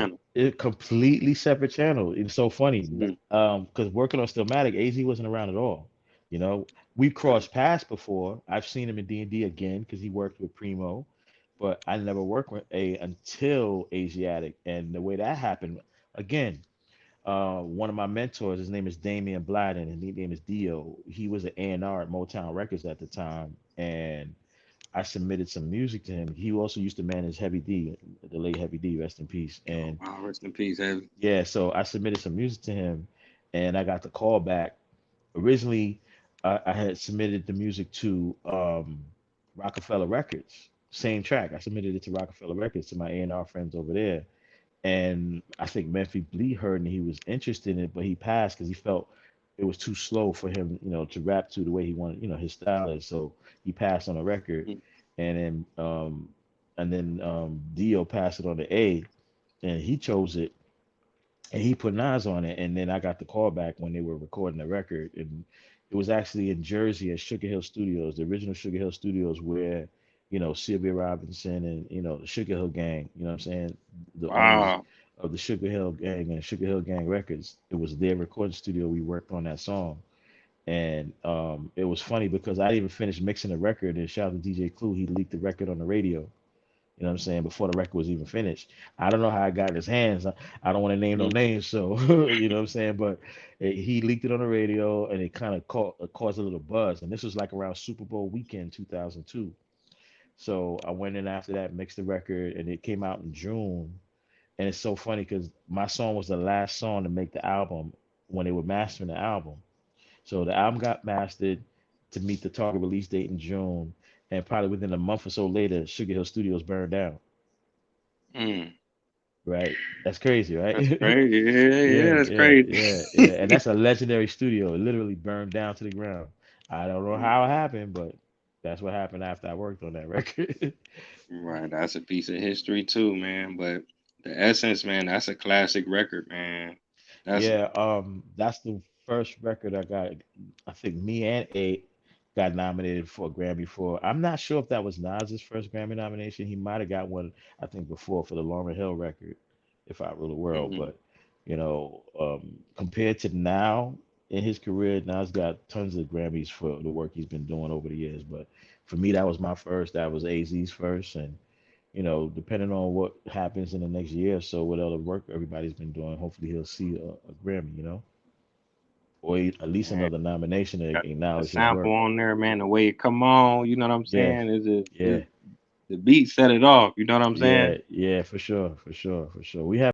channel. It completely separate channel. It's so funny. Mm, Because working on Stillmatic, AZ wasn't around at all. You know, we okay. crossed paths before. I've seen him in D&D again because he worked with Primo, but I never worked with A until Asiatic. And the way that happened, again, one of my mentors, his name is Damian Bladden, and his name is Dio. He was an A&R at Motown Records at the time, and I submitted some music to him. He also used to manage Heavy D, the late Heavy D, rest in peace. Oh And wow, rest in peace, Heavy. yeah, so I submitted some music to him, and I got the call back. Originally, I had submitted the music to Rockefeller Records, same track. I submitted it to Rockefeller Records to my A&R friends over there, and I think Memphis Bleek heard and he was interested in it, but he passed because he felt it was too slow for him, to rap to the way he wanted, his style is. So he passed on a record, Mm, and then Dio passed it on the A, and he chose it, and he put Nas on it, and then I got the call back when they were recording the record, and it was actually in Jersey at Sugar Hill Studios, the original Sugar Hill Studios, where Sylvia Robinson and the Sugar Hill Gang, you know what I'm saying, the owners wow. of the Sugar Hill Gang and Sugar Hill Gang Records. It was their recording studio. We worked on that song, and it was funny because I didn't even finish mixing the record. And shout out to DJ Clue, he leaked the record on the radio. You know what I'm saying? Before the record was even finished. I don't know how it got in his hands. I don't want to name no Mm, names, so you know what I'm saying. But he leaked it on the radio, and it kind of caused a little buzz. And this was like around Super Bowl weekend 2002. So I went in after that, mixed the record, and it came out in June. And it's so funny because my song was the last song to make the album when they were mastering the album. So the album got mastered to meet the target release date in June, and probably within a month or so later, Sugar Hill Studios burned down. mm. Right? That's crazy, right? That's crazy. Yeah, Yeah, yeah, that's yeah, crazy. yeah, yeah. And that's a legendary studio. It literally burned down to the ground. I don't know how it Mm, happened, but that's what happened after I worked on that record. right, that's a piece of history too, man. But the essence, man, that's a classic record, man. That's Yeah, that's the first record I got. I think me and A got nominated for a Grammy for. I'm not sure if that was Nas's first Grammy nomination. He might have got one, I think, before for the Lauryn Hill record, If I Rule the World. hmm But compared to now in his career, Nas got tons of Grammys for the work he's been doing over the years. But for me, that was my first. That was AZ's first, and depending on what happens in the next year or so, what other work everybody's been doing, hopefully he'll see a Grammy, or at least man. another nomination to Got a acknowledge his sample work. on there, man. The way it come on, you know what I'm Yeah, saying? Is yeah, the beat set it off. You know what I'm saying? yeah, yeah, for sure, for sure, for sure. We have